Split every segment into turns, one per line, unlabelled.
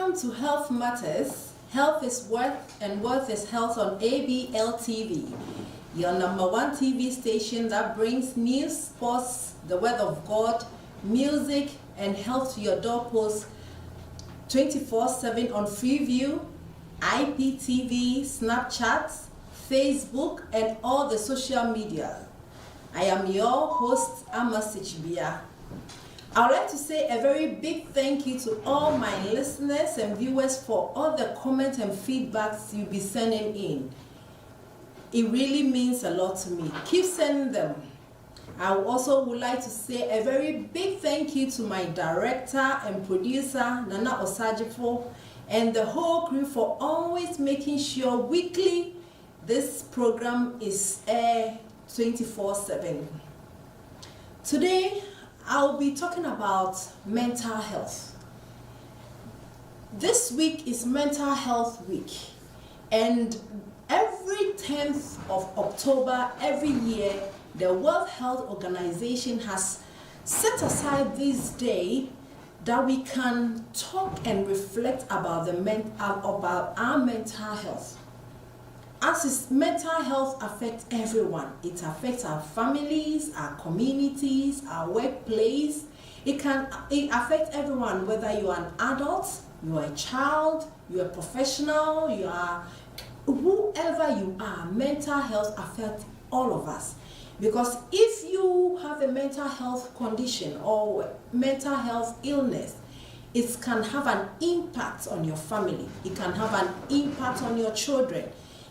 Welcome to Health Matters. Health is Worth and Worth is Health on ABL TV, your #1 TV station that brings news, sports, the word of God, music, and health to your doorpost 24/7 on Freeview, IPTV, Snapchat, Facebook, and all the social media. I am your host, Sakyibea. I would like to say a very big thank you to all my listeners and viewers for all the comments and feedbacks you'll be sending in. It really means a lot to me. Keep sending them. I also would like to say a very big thank you to my director and producer, Nana Osajifo, and the whole crew for always making sure weekly this program is aired 24/7. Today, I'll be talking about mental health. This week is Mental Health Week, and every 10th of October every year, the World Health Organization has set aside this day that we can talk and reflect about about our mental health. As mental health affects everyone, it affects our families, our communities, our workplace. It affects everyone, whether you are an adult, you are a child, you are a professional, you are whoever you are. Mental health affects all of us. Because if you have a mental health condition or mental health illness, it can have an impact on your family. It can have an impact on your children.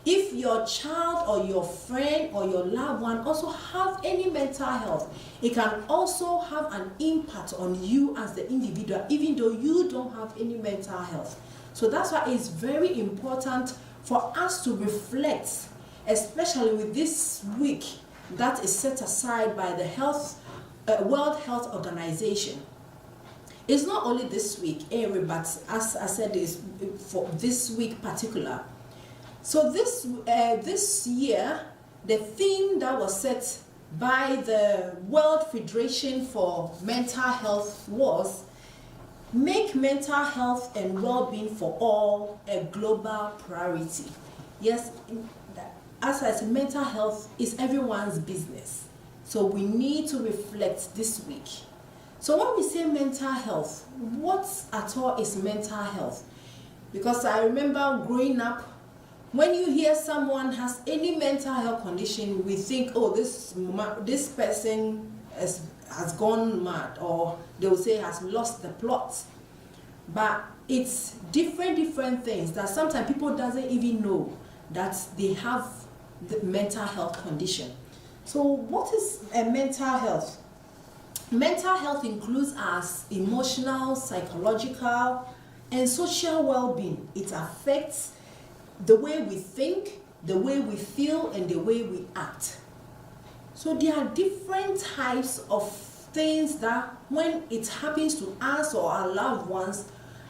If your child or your friend or your loved one also have any mental health, it can also have an impact on you as the individual, even though you don't have any mental health. So that's why it's very important for us to reflect, especially with this week that is set aside by the World Health Organization. It's not only this week, but as I said, is for this week particular. So this year, the theme that was set by the World Federation for Mental Health was make mental health and well-being for all a global priority. Yes, as I said, mental health is everyone's business. So we need to reflect this week. So when we say mental health, what at all is mental health? Because I remember growing up, when you hear someone has any mental health condition, we think, oh, this person has gone mad, or they will say has lost the plot. But it's different things that sometimes people doesn't even know that they have the mental health condition. So what is a mental health? Mental health includes our emotional, psychological, and social well-being. It affects the way we think, the way we feel, and the way we act. So there are different types of things that when it happens to us or our loved ones,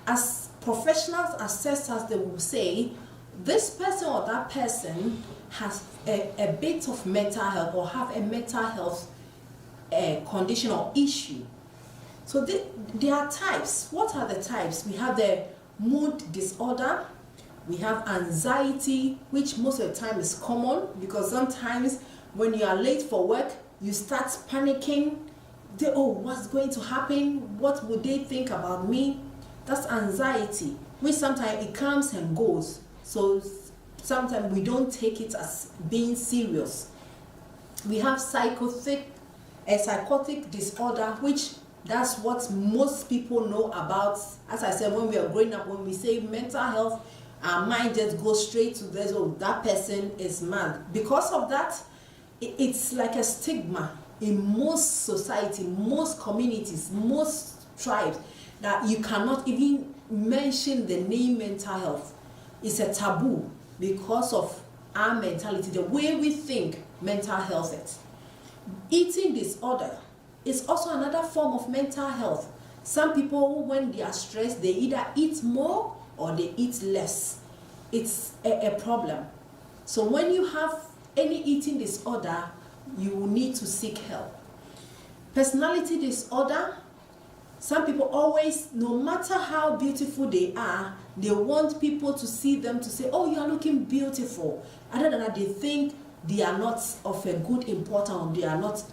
as professionals assess us, they will say, this person or that person has a bit of mental health or have a mental health condition or issue. So there are types. What are the types? We have the mood disorder. We have anxiety, which most of the time is common because sometimes when you are late for work, you start panicking. Oh, what's going to happen? What would they think about me? That's anxiety, which sometimes it comes and goes. So sometimes we don't take it as being serious. We have psychotic disorder, which that's what most people know about. As I said, when we are growing up, when we say mental health, our mind just goes straight to this, oh, that person is mad. Because of that, it's like a stigma in most society, most communities, most tribes, that you cannot even mention the name mental health. It's a taboo because of our mentality, the way we think mental health is. Eating disorder is also another form of mental health. Some people, when they are stressed, they either eat more or they eat less. It's a problem. So when you have any eating disorder, you will need to seek help. Personality disorder Some people always, no matter how beautiful they are, they want people to see them to say, oh, you are looking beautiful. Other than that, they think they are not of a good importance, they are not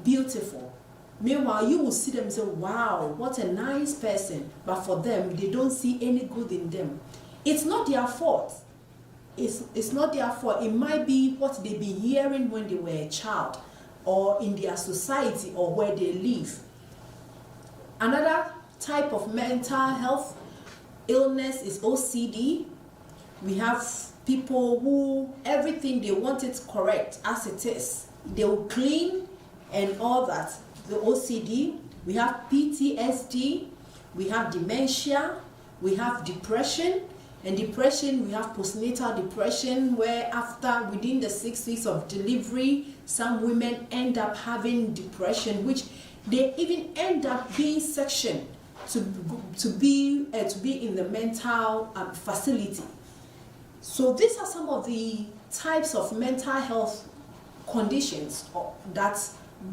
beautiful. Meanwhile, you will see them and say, wow, what a nice person. But for them, they don't see any good in them. It's not their fault. It's not their fault. It might be what they've been hearing when they were a child, or in their society, or where they live. Another type of mental health illness is OCD. We have people who everything they want it correct as it is. They will clean and all that. The OCD. We have PTSD. We have dementia. We have depression. And depression, we have postnatal depression, where within the 6 weeks of delivery, some women end up having depression, which they even end up being sectioned to be in the mental facility. So these are some of the types of mental health conditions that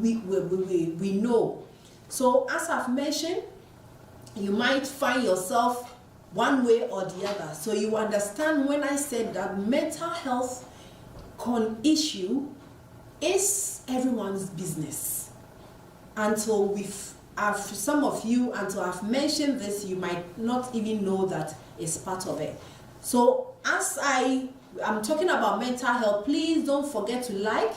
we know. So as I've mentioned, you might find yourself one way or the other. So you understand when I said that mental health issue is everyone's business. Until I've mentioned this, you might not even know that it's part of it. So as I'm talking about mental health, please don't forget to like,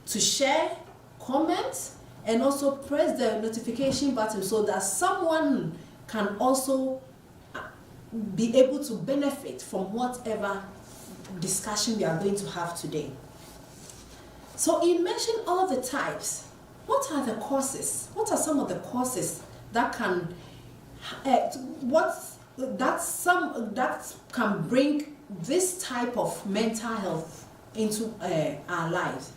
to share, comment, and also press the notification button so that someone can also be able to benefit from whatever discussion we are going to have today. So you mentioned all the types. What are the causes? What are some of the causes that can that can bring this type of mental health into our lives?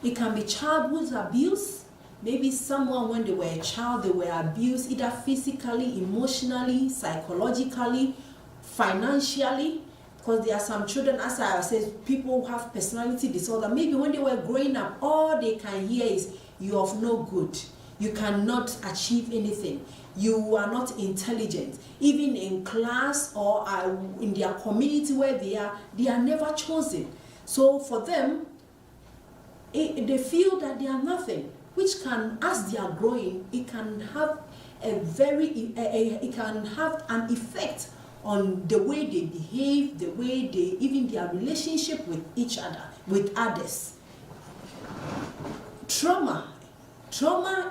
It can be childhood abuse. Maybe someone, when they were a child, they were abused either physically, emotionally, psychologically, financially. Because there are some children, as I said, people who have personality disorder. Maybe when they were growing up, all they can hear is, "You are no good. You cannot achieve anything. You are not intelligent." Even in class or in their community where they are never chosen. So for them, they feel that they are nothing. Which can, as they are growing, it can have it can have an effect on the way they behave, the way even their relationship with each other, with others. Trauma,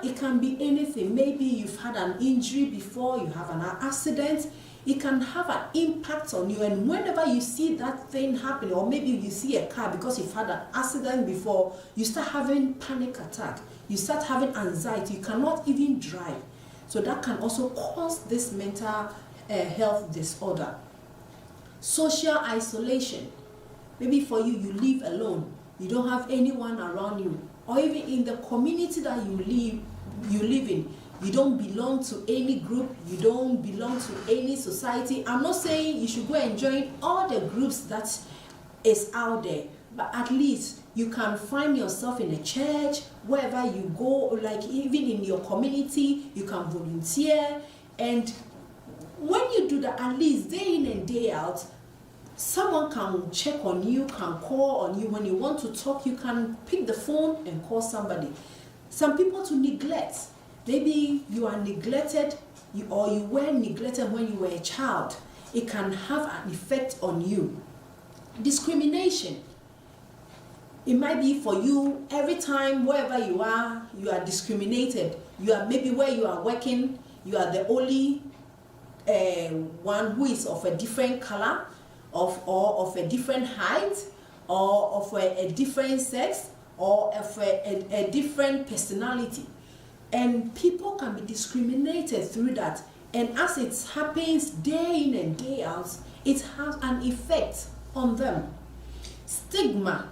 it can be anything. Maybe you've had an injury before, you have an accident. It can have an impact on you, and whenever you see that thing happening, or maybe you see a car because you've had an accident before, you start having panic attack. You start having anxiety. You cannot even drive. So that can also cause this mental health disorder. Social isolation. Maybe for you, you live alone. You don't have anyone around you. Or even in the community that you live in, you don't belong to any group. You don't belong to any society. I'm not saying you should go and join all the groups that is out there. But at least you can find yourself in a church, wherever you go, like even in your community, you can volunteer. And when you do that, at least day in and day out, someone can check on you, can call on you. When you want to talk, you can pick the phone and call somebody. Some people to neglect. Maybe you are neglected, or you were neglected when you were a child. It can have an effect on you. Discrimination. It might be for you, every time, wherever you are discriminated. You are maybe where you are working, you are the only one who is of a different color, or of a different height, or of a different sex, or of a different personality. And people can be discriminated through that. And as it happens day in and day out, it has an effect on them. Stigma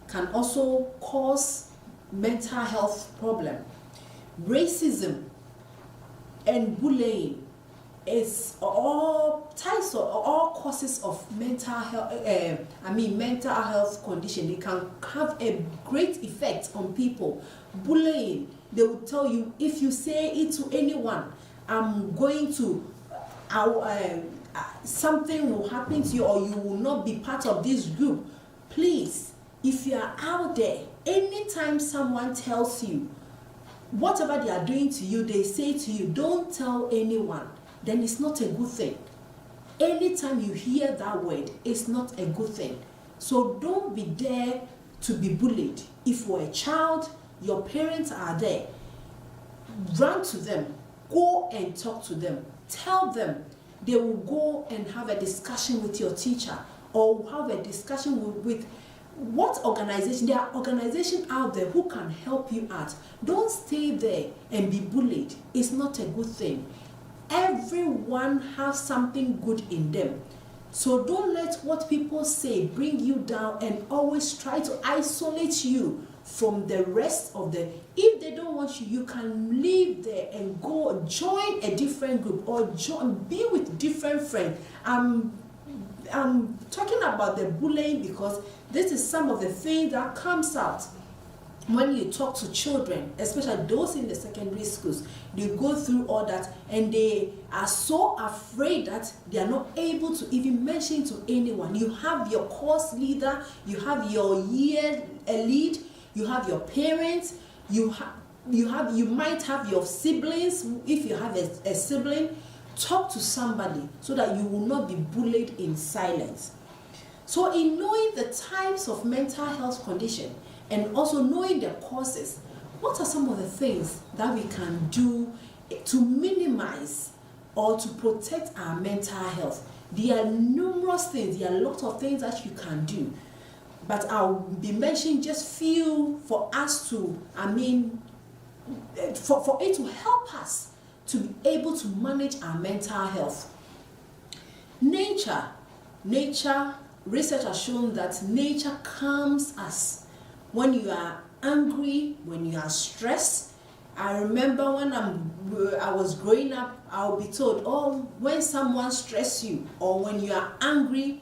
can also cause mental health problem. Racism and bullying is all types of all causes of mental health condition. It can have a great effect on people. Bullying, they will tell you, if you say it to anyone, I'm going to, something will happen to you, or you will not be part of this group. Please, if you are out there, anytime someone tells you, whatever they are doing to you, they say to you, don't tell anyone, then it's not a good thing. Anytime you hear that word, it's not a good thing. So don't be there to be bullied. If you're a child, your parents are there, run to them, go and talk to them, tell them. They will go and have a discussion with your teacher, or have a discussion with what organization. There are organizations out there who can help you out. Don't stay there and be bullied. It's not a good thing. Everyone has something good in them. So don't let what people say bring you down and always try to isolate you from the rest of the. If they don't want you, you can leave there and go join a different group, or be with different friends. I'm talking about the bullying because this is some of the things that comes out when you talk to children, especially those in the secondary schools. They go through all that and they are so afraid that they are not able to even mention to anyone. You have your course leader, you have your year lead, you have your parents, you might have your siblings. If you have a sibling, talk to somebody so that you will not be bullied in silence. So in knowing the types of mental health condition and also knowing the causes, what are some of the things that we can do to minimize or to protect our mental health? There are numerous things, there are a lot of things that you can do, but I'll be mentioning just few for us to, for it to help us to be able to manage our mental health. Nature, research has shown that nature calms us. When you are angry, when you are stressed. I remember when I was growing up, I'll be told, oh, when someone stresses you or when you are angry,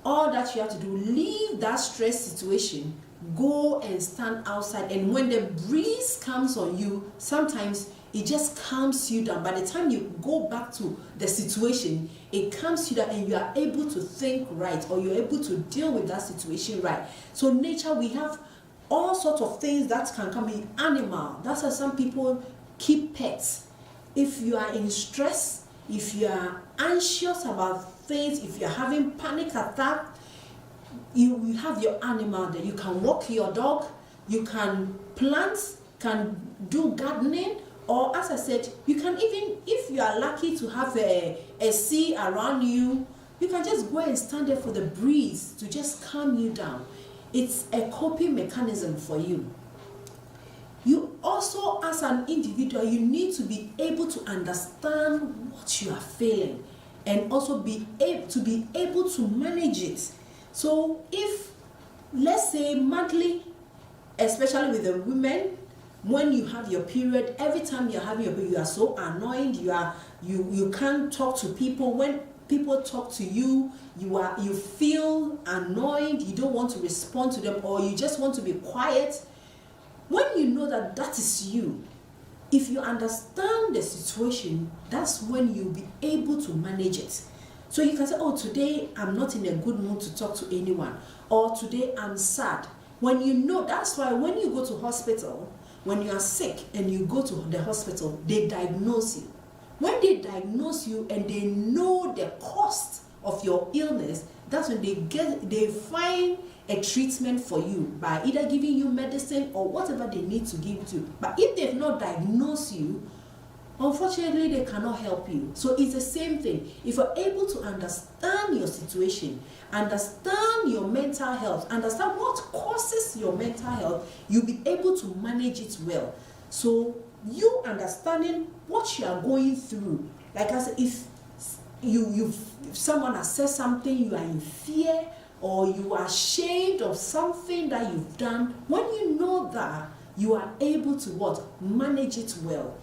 all that you have to do, leave that stress situation, go and stand outside, and when the breeze comes on you, sometimes it just calms you down. By the time you go back to the situation, it calms you down and you are able to think right, or you're able to deal with that situation right. So nature, we have all sorts of things that can come in. Animal, that's why some people keep pets. If you are in stress, if you are anxious about things, if you're having panic attack, you have your animal there. You can walk your dog, you can plant, can do gardening, or as I said, you can even, if you are lucky to have a sea around you, you can just go and stand there for the breeze to just calm you down. It's a coping mechanism for you. You also, as an individual, you need to be able to understand what you are feeling and also be able to manage it. So if, let's say monthly, especially with the women, when you have your period, every time you're having your period, you are so annoyed, you can't talk to people. When people talk to you, you feel annoyed, you don't want to respond to them, or you just want to be quiet. When you know that that is you, if you understand the situation, that's when you'll be able to manage it. So you can say, oh, today I'm not in a good mood to talk to anyone, or today I'm sad. When you know, that's why when you go to hospital, when you are sick and you go to the hospital, they diagnose you. When they diagnose you and they know the cost of your illness, that's when they find a treatment for you by either giving you medicine or whatever they need to give to you. But if they've not diagnosed you, unfortunately they cannot help you. So it's the same thing. If you're able to understand your situation, understand your mental health, understand what causes your mental health, you'll be able to manage it well. So you understanding what you are going through, like I said, if someone has said something, you are in fear, or you are ashamed of something that you've done, when you know that, you are able to what? Manage it well.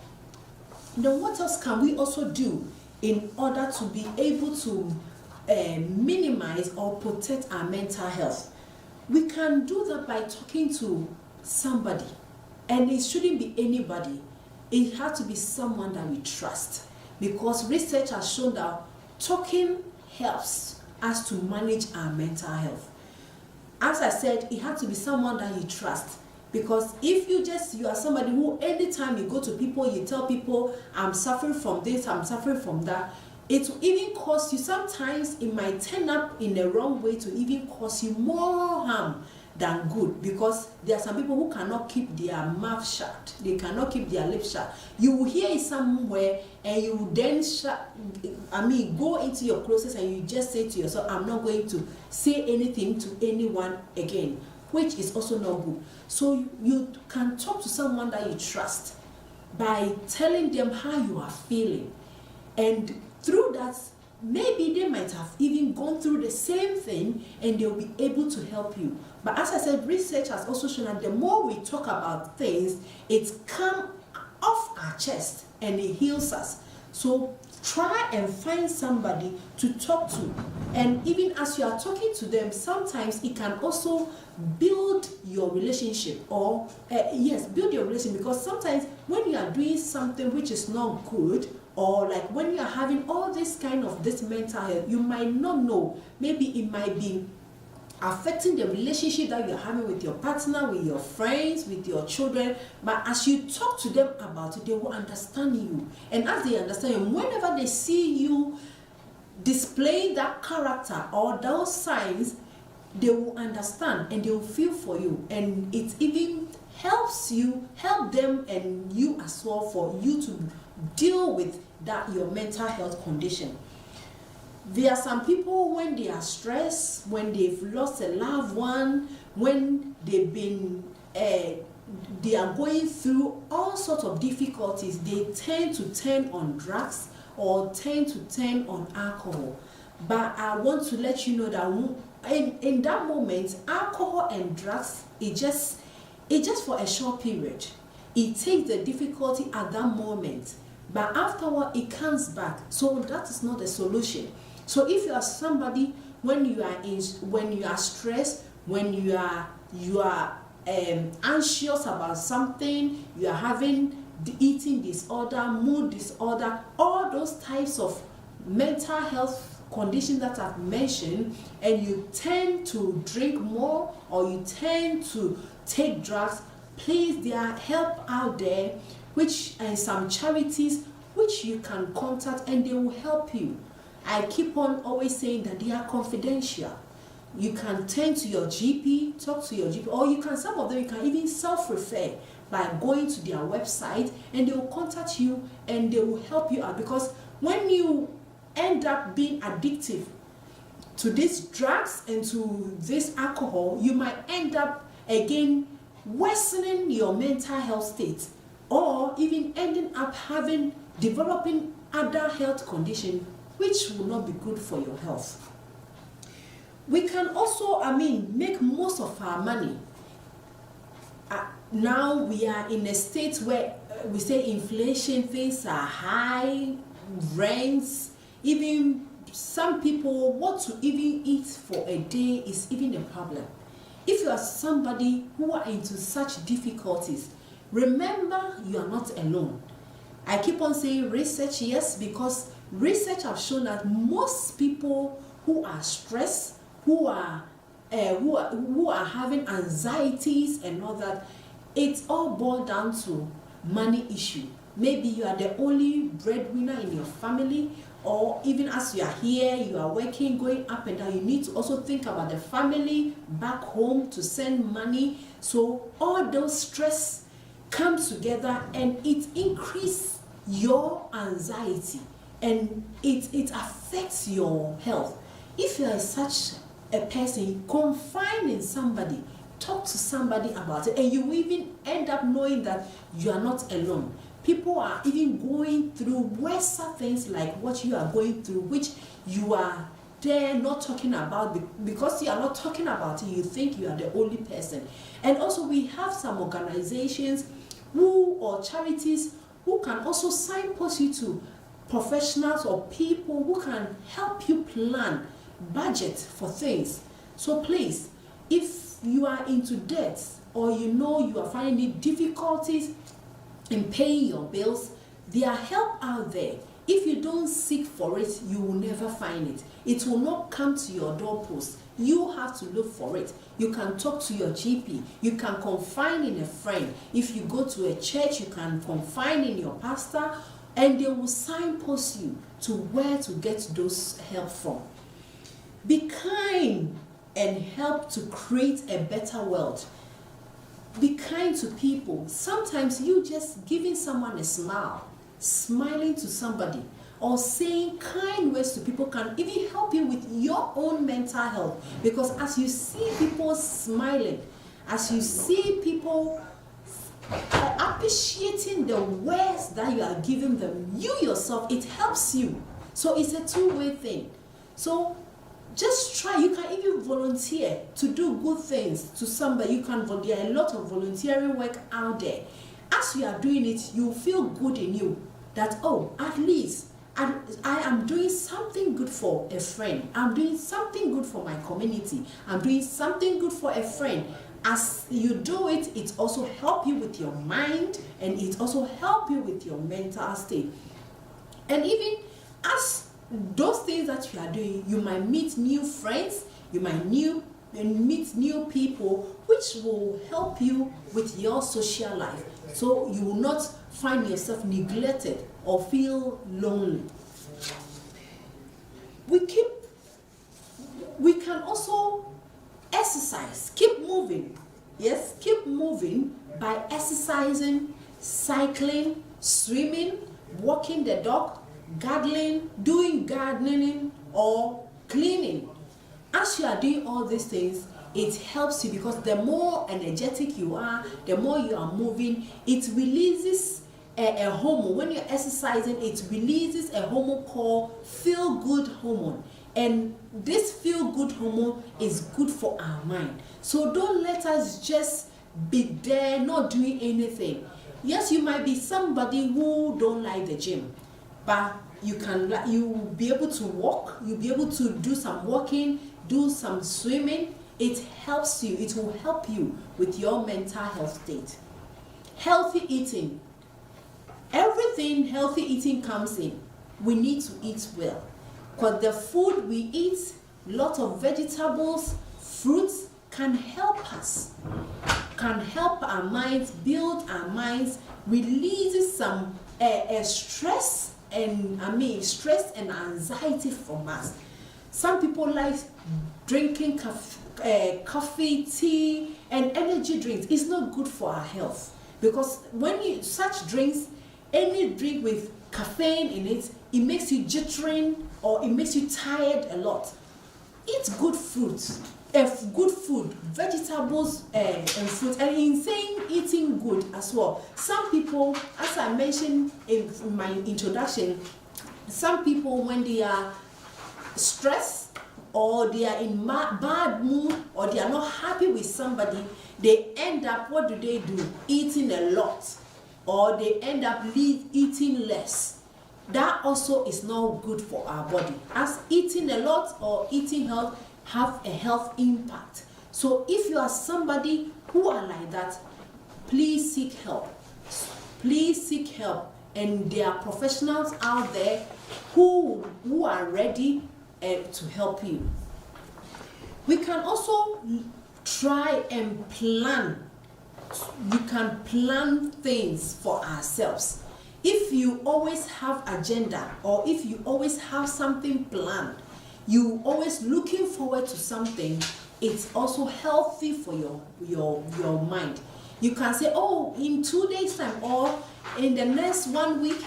Then what else can we also do in order to be able to minimize or protect our mental health? We can do that by talking to somebody, And it shouldn't be anybody. It has to be someone that we trust, because research has shown that talking helps us to manage our mental health. As I said, it has to be someone that you trust, because if you are somebody who anytime you go to people, you tell people, I'm suffering from this, I'm suffering from that, it will even cause you, sometimes it might turn up in the wrong way to even cause you more harm than good, because there are some people who cannot keep their mouth shut, they cannot keep their lips shut. You will hear it somewhere and you will then go into your closet and you just say to yourself, I'm not going to say anything to anyone again, which is also not good. So you can talk to someone that you trust by telling them how you are feeling, and through that, maybe they might have even gone through the same thing and they'll be able to help you. But as I said, research has also shown that the more we talk about things, it comes off our chest and it heals us. So try and find somebody to talk to. And even as you are talking to them, sometimes it can also build your relationship, or build your relationship, because sometimes when you are doing something which is not good, or like when you are having all this mental health, you might not know, maybe it might be affecting the relationship that you're having with your partner, with your friends, with your children. But as you talk to them about it, they will understand you. And as they understand you, whenever they see you display that character or those signs, they will understand and they will feel for you. And it even help them and you as well, for you to deal with that your mental health condition. There are some people, when they are stressed, when they've lost a loved one, when they are going through all sorts of difficulties, they tend to turn on drugs or tend to turn on alcohol. But I want to let you know that in that moment, alcohol and drugs, it's just for a short period. It takes the difficulty at that moment, but afterward it comes back. So that is not a solution. So if you are somebody, when you are stressed, when you are anxious about something, you are having the eating disorder, mood disorder, all those types of mental health conditions that I've mentioned, and you tend to drink more or you tend to take drugs, please, there are help out there, and some charities which you can contact and they will help you. I keep on always saying that they are confidential. You can turn to your GP, talk to your GP, or some of them you can even self-refer by going to their website, and they will contact you and they will help you out. Because when you end up being addictive to these drugs and to this alcohol, you might end up again worsening your mental health state, or even ending up developing other health conditions which will not be good for your health. We can also, make most of our money. Now we are in a state where we say inflation, things are high, rents, even some people, what to even eat for a day is even a problem. If you are somebody who are into such difficulties, remember you are not alone. I keep on saying research, yes, because research have shown that most people who are stressed, who are having anxieties and all that, it's all boiled down to money issue. Maybe you are the only breadwinner in your family, or even as you are here, you are working, going up and down, you need to also think about the family back home to send money. So all those stress comes together and it increases your anxiety and it affects your health. If you are such a person, confide in somebody, talk to somebody about it, and you will even end up knowing that you are not alone. People are even going through worse things like what you are going through, which you are there not talking about. Because you are not talking about it, you think you are the only person. And also we have some organizations or charities who can also signpost you to professionals or people who can help you plan, budget for things. So please, if you are into debt, or you know you are finding difficulties in paying your bills, there are help out there. If you don't seek for it, you will never find it. It will not come to your doorpost. You have to look for it. You can talk to your GP. You can confide in a friend. If you go to a church, you can confide in your pastor, and they will signpost you to where to get those help from. Be kind and help to create a better world. Be kind to people. Sometimes you just giving someone a smile, smiling to somebody, or saying kind words to people can even help you with your own mental health. Because as you see people smiling, as you see people appreciating the words that you are giving them, you yourself, it helps you. So it's a two-way thing. So just try. You can even volunteer to do good things to somebody. You can volunteer. There are a lot of volunteering work out there. As you are doing it, you feel good in you that, oh, at least I am doing something good for a friend. I'm doing something good for my community. I'm doing something good for a friend. As you do it, it also helps you with your mind, and it also helps you with your mental state. And even as those things that you are doing, you might meet new friends, you might meet new people, which will help you with your social life. So you will not find yourself neglected or feel lonely. We can also exercise, keep moving. Yes, keep moving by exercising, cycling, swimming, walking the dog, doing gardening, or cleaning. As you are doing all these things, it helps you, because the more energetic you are, the more you are moving, it releases a hormone. When you're exercising, it releases a hormone called feel-good hormone. And this feel-good hormone is good for our mind. So don't let us just be there not doing anything. Yes, you might be somebody who don't like the gym, but you will be able to walk, you'll be able to do some walking, do some swimming. It helps you. It will help you with your mental health state. Healthy eating. Everything healthy eating comes in. We need to eat well. Because the food we eat, lot of vegetables, fruits, can help us, can help our minds, build our minds, releases some stress and anxiety from us. Some people like drinking coffee, tea, and energy drinks. It's not good for our health, because when you such drinks, any drink with caffeine in it, it makes you jittering, or it makes you tired a lot. Eat good fruits, good food, vegetables and fruit. And in saying eating good as well, some people, as I mentioned in my introduction, some people, when they are stressed, or they are in bad mood, or they are not happy with somebody, they end up, what do? Eating a lot, or they end up eating less. That also is not good for our body, as eating a lot or eating health have a health impact. So if you are somebody who are like that, please seek help. Please seek help, and there are professionals out there who are ready to help you. We can also try and plan. You can plan things for ourselves. If you always have agenda, or if you always have something planned, you always looking forward to something, it's also healthy for your mind. You can say, oh, in 2 days time, or in the next 1 week,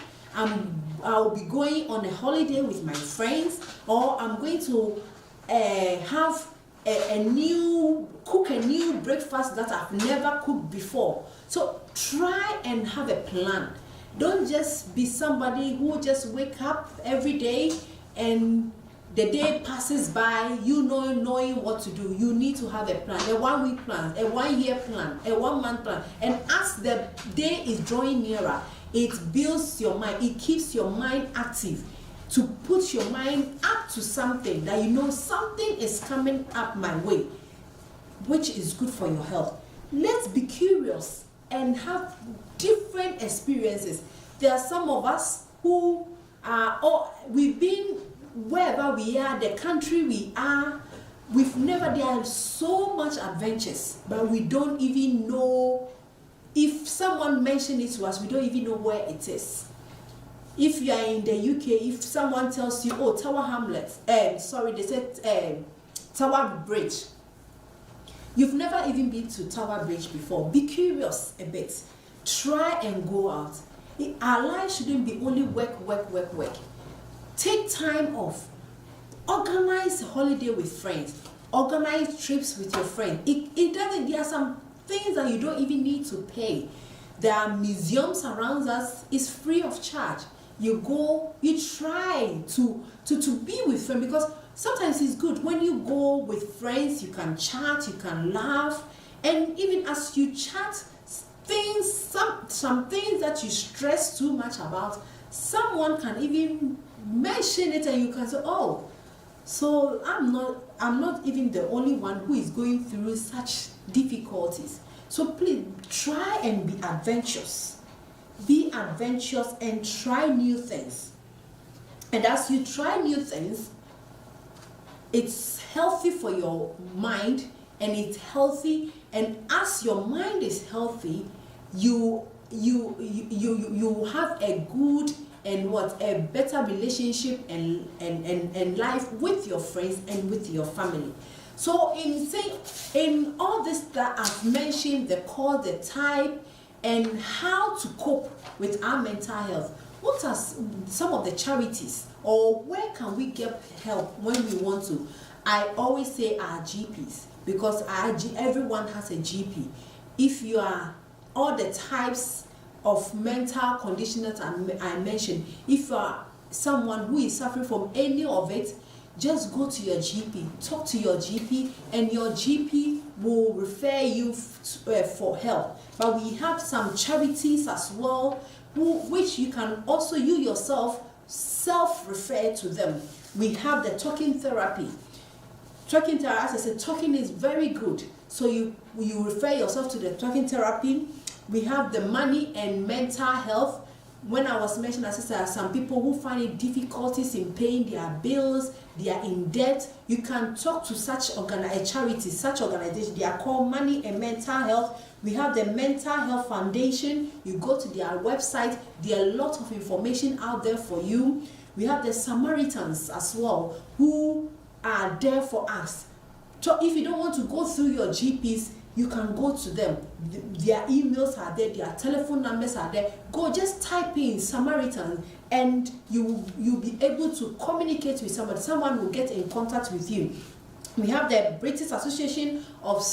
I'll be going on a holiday with my friends, or I'm going to cook a new breakfast that I've never cooked before. So try and have a plan. Don't just be somebody who just wake up every day and the day passes by, you knowing what to do. You need to have a plan, a 1 week plan, a 1 year plan, a 1 month plan. And as the day is drawing nearer, it builds your mind, it keeps your mind active to put your mind up to something that you know something is coming up my way. which is good for your health. Let's be curious and have different experiences. There are some of us who are, or we've been wherever we are, the country we are, we've never done so much adventures, but we don't even know. If someone mentioned it to us, we don't even know where it is. If you are in the UK, if someone tells you, oh, Tower Hamlets, they said Tower Bridge. You've never even been to Tower Bridge before. Be curious a bit. Try and go out. Our life shouldn't be only work. Take time off. Organize a holiday with friends. Organize trips with your friends. It doesn't, there are some things that you don't even need to pay. There are museums around us, it's free of charge. You go, you try to be with friends, because sometimes it's good when you go with friends, you can chat, you can laugh, and even as you chat, some things that you stress too much about, someone can even mention it and you can say, oh, so I'm not even the only one who is going through such difficulties. So please try and be adventurous. Be adventurous and try new things. And as you try new things, it's healthy for your mind, and it's healthy. And as your mind is healthy, you have a good and a better relationship and life with your friends and with your family. So in all this that I've mentioned, the cause, the type, and how to cope with our mental health, what are some of the charities, or where can we get help when we want to? I always say our GPs, because everyone has a GP. If you are all the types of mental conditions that I mentioned, if you are someone who is suffering from any of it, just go to your GP, talk to your GP, and your GP will refer you for help. But we have some charities as well, which you can also, you yourself, self-refer to them. We have the talking therapy. Talking therapy, as I said, talking is very good. So you refer yourself to the talking therapy. We have the money and mental health. When I was mentioning, as I said, some people who find it difficulties in paying their bills, they are in debt. You can talk to such charities, such organizations. They are called Money and Mental Health. We have the Mental Health Foundation. You go to their website. There are a lot of information out there for you. We have the Samaritans as well, who are there for us. So if you don't want to go through your GPs, you can go to them. Their emails are there, their telephone numbers are there. Go, just type in Samaritan, and you'll be able to communicate with somebody. Someone will get in contact with you. We have the British Association of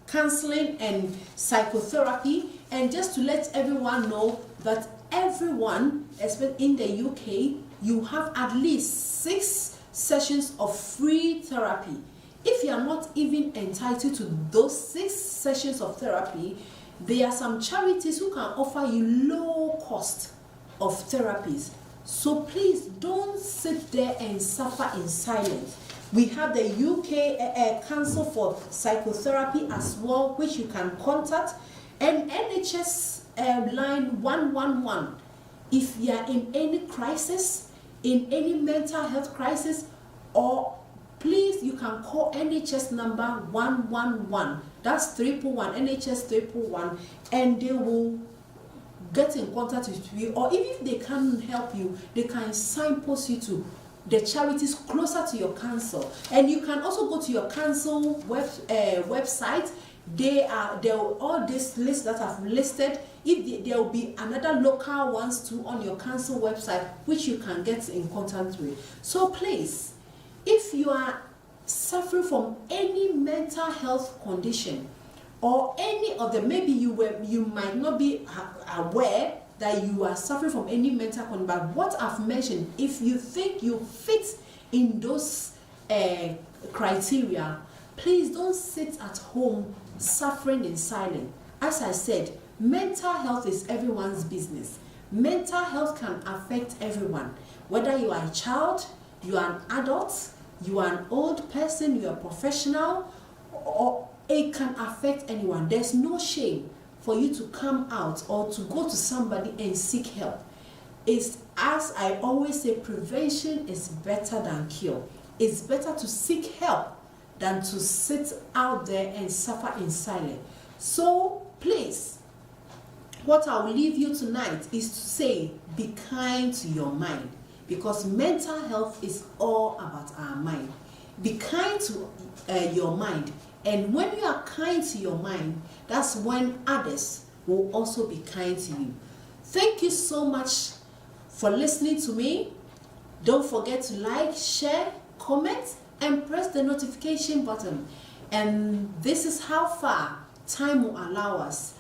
Counseling and Psychotherapy. And just to let everyone know that everyone, especially in the UK, you have at least 6 sessions of free therapy. If you are not even entitled to those 6 sessions of therapy, there are some charities who can offer you low cost of therapies. So please don't sit there and suffer in silence. We have the UK Council for Psychotherapy as well, which you can contact, and NHS line 111. If you are in any crisis, in any mental health crisis, or please, you can call NHS number 111. That's 311, NHS 311, and they will get in contact with you. Or even if they can't help you, they can signpost you to the charities closer to your council. And you can also go to your council website. All this list that I've listed, there will be another local ones too on your council website, which you can get in contact with. So please, if you are suffering from any mental health condition, or any of them, maybe you might not be aware that you are suffering from any mental condition, but what I've mentioned, if you think you fit in those criteria, please don't sit at home suffering in silence. As I said, mental health is everyone's business. Mental health can affect everyone, whether you are a child, you are an adult, you are an old person, you are a professional, or it can affect anyone. There's no shame for you to come out or to go to somebody and seek help. It's, as I always say, prevention is better than cure. It's better to seek help than to sit out there and suffer in silence. So please, what I will leave you tonight is to say, be kind to your mind, because mental health is all about our mind. Be kind to your mind, and when you are kind to your mind, that's when others will also be kind to you. Thank you so much for listening to me. Don't forget to like, share, comment, and press the notification button. And this is how far time will allow us.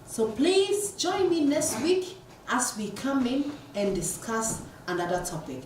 So please join me next week as we come in and discuss another topic.